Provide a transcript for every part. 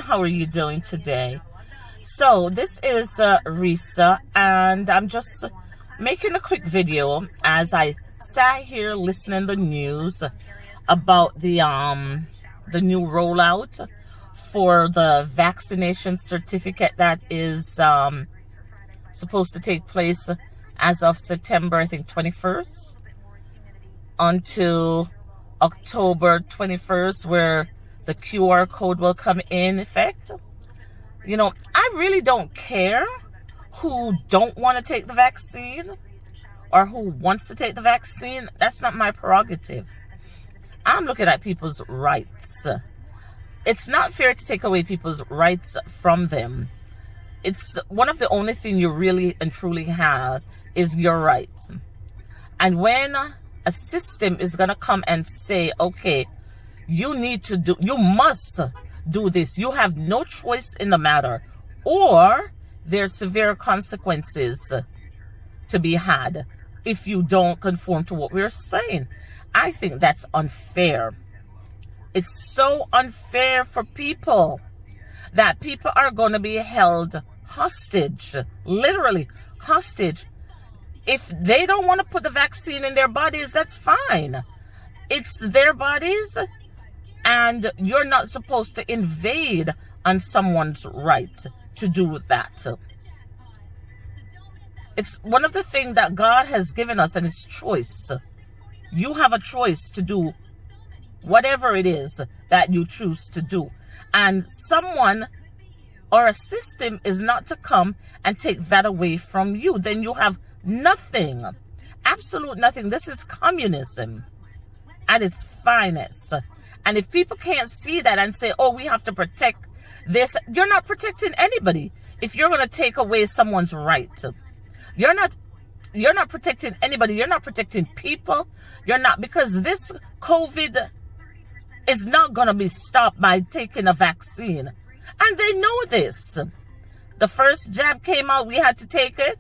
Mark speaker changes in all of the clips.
Speaker 1: how are you doing today? So this is Risa, and I'm just making a quick video as I sat here listening to the news about the new rollout for the vaccination certificate that is supposed to take place as of September, I think, 21st until October 21st, where the QR code will come in effect. You know, I really don't care who don't want to take the vaccine or who wants to take the vaccine. That's not my prerogative. I'm looking at people's rights. It's not fair to take away people's rights from them. It's one of the only things you really and truly have is your rights. And when a system is going to come and say, okay, you must do this, you have no choice in the matter, or there's severe consequences to be had if you don't conform to what we're saying. I think that's unfair. It's so unfair for people that people are going to be held hostage, literally hostage. If they don't want to put the vaccine in their bodies, that's fine. It's their bodies, and you're not supposed to invade on someone's right to do that. It's one of the things that God has given us, and it's choice. You have a choice to do whatever it is that you choose to do. And someone or a system is not to come and take that away from you. Then you have nothing, absolute nothing. This is communism at its finest. And if people can't see that and say, oh, we have to protect this, you're not protecting anybody. If you're going to take away someone's right, you're not protecting anybody. You're not protecting people. You're not, because this COVID is not going to be stopped by taking a vaccine. And they know this. The first jab came out, we had to take it.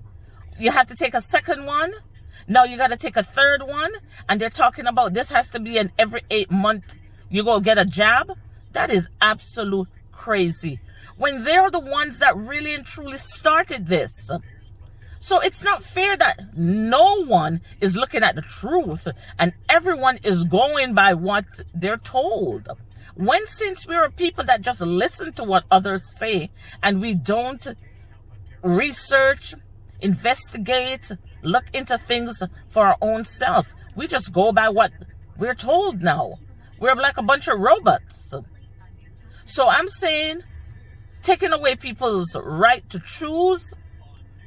Speaker 1: You have to take a second one. Now you got to take a third one. And they're talking about this has to be an every 8 month you go get a jab. That is absolute crazy. When they're the ones that really and truly started this. So it's not fair that no one is looking at the truth and everyone is going by what they're told. When since we're people that just listen to what others say and we don't research, investigate, look into things for our own self. We just go by what we're told now. We're like a bunch of robots. So I'm saying taking away people's right to choose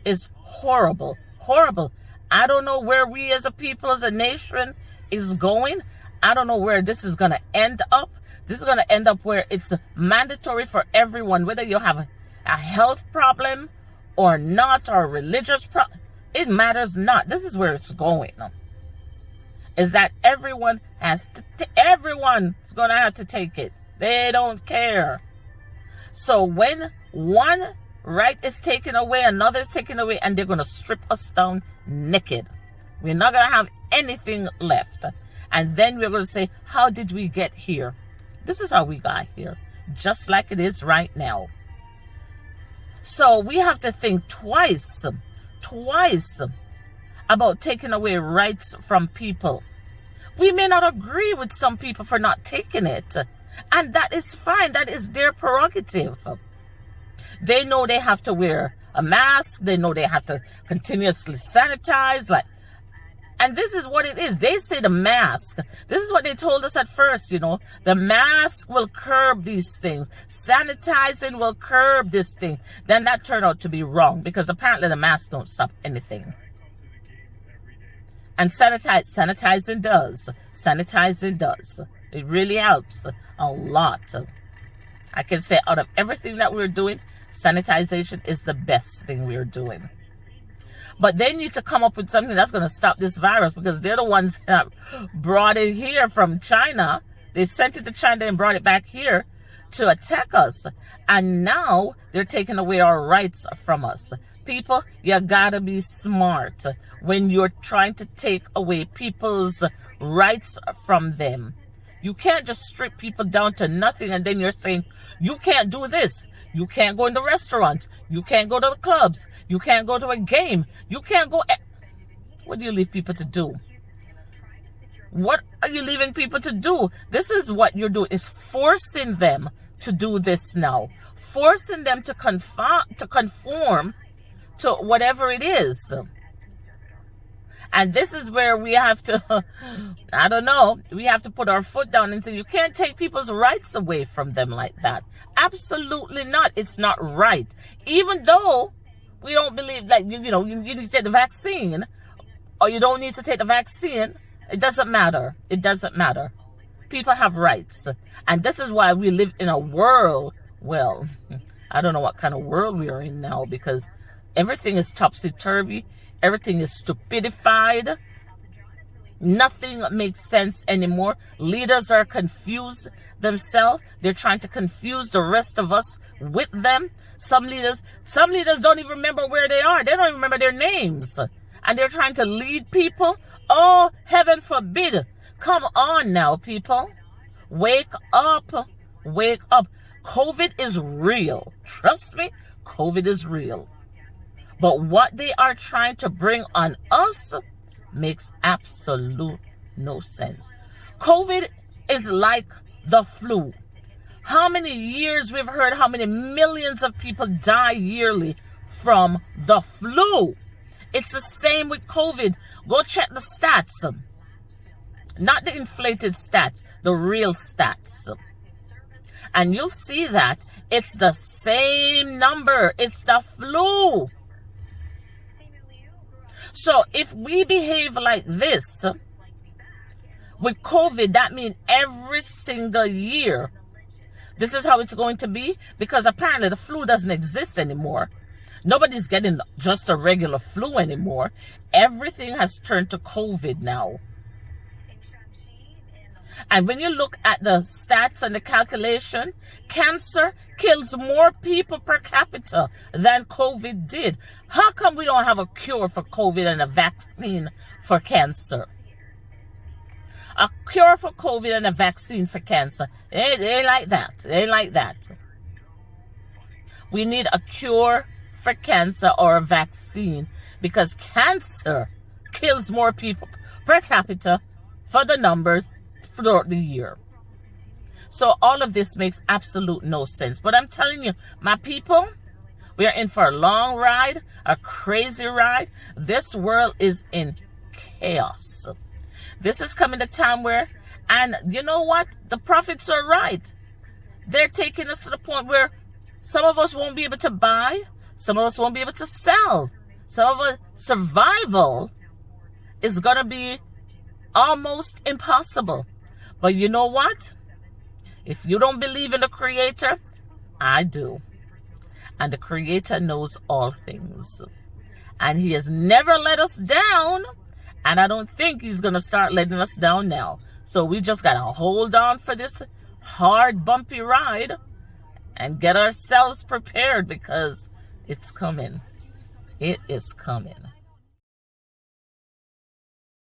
Speaker 1: is horrible, horrible. I don't know where we as a people, as a nation is going. I don't know where this is going to end up. This is going to end up where it's mandatory for everyone, whether you have a health problem or not, or a religious problem. It matters not. This is where it's going. Is that everyone has to, everyone's going to have to take it. They don't care. So when one right is taken away, another is taken away, and they're going to strip us down naked. We're not going to have anything left. And then we're going to say, how did we get here? This is how we got here, just like it is right now. So we have to think twice about taking away rights from people. We may not agree with some people for not taking it, and that is fine. That is their prerogative. They know they have to wear a mask. They know they have to continuously sanitize. And this is what it is. They say the mask. This is what they told us at first, you know. The mask will curb these things. Sanitizing will curb this thing. Then that turned out to be wrong, because apparently the mask don't stop anything. And sanitizing does. Sanitizing does. It really helps a lot. I can say out of everything that we're doing, sanitization is the best thing we're doing. But they need to come up with something that's going to stop this virus, because they're the ones that brought it here from China. They sent it to China and brought it back here to attack us. And now they're taking away our rights from us. People, you gotta be smart when you're trying to take away people's rights from them. You can't just strip people down to nothing and then you're saying, you can't do this. You can't go in the restaurant. You can't go to the clubs. You can't go to a game. You can't go. What do you leave people to do? What are you leaving people to do? This is what you're doing, is forcing them to do this now. Forcing them to conform to whatever it is. And this is where we have to, I don't know, we have to put our foot down and say, you can't take people's rights away from them like that. Absolutely not. It's not right. Even though we don't believe that, you need to take the vaccine, or you don't need to take the vaccine, it doesn't matter. It doesn't matter. People have rights. And this is why we live in a world, well, I don't know what kind of world we are in now, because everything is topsy-turvy. Everything is stupidified. Nothing makes sense anymore. Leaders are confused themselves. They're trying to confuse the rest of us with them. Some leaders don't even remember where they are. They don't even remember their names. And they're trying to lead people. Oh, heaven forbid. Come on now, people. Wake up. Wake up. COVID is real. Trust me, COVID is real. But what they are trying to bring on us makes absolute no sense. COVID is like the flu. How many years we've heard how many millions of people die yearly from the flu? It's the same with COVID. Go check the stats. Not the inflated stats, the real stats. And you'll see that it's the same number. It's the flu. So if we behave like this with COVID, that means every single year, this is how it's going to be, because apparently the flu doesn't exist anymore. Nobody's getting just a regular flu anymore. Everything has turned to COVID now. And when you look at the stats and the calculation, cancer kills more people per capita than COVID did. How come we don't have a cure for COVID and a vaccine for cancer? A cure for COVID and a vaccine for cancer. It ain't like that. It ain't like that. We need a cure for cancer or a vaccine, because cancer kills more people per capita for the numbers throughout the year. So all of this makes absolute no sense. But I'm telling you, my people, we are in for a long ride, a crazy ride. This world is in chaos. This is coming a time where, and you know what? The prophets are right. They're taking us to the point where some of us won't be able to buy, some of us won't be able to sell. Some of us, survival is going to be almost impossible. But you know what? If you don't believe in the Creator, I do. And the Creator knows all things. And He has never let us down. And I don't think He's going to start letting us down now. So we just got to hold on for this hard, bumpy ride and get ourselves prepared, because it's coming. It is coming.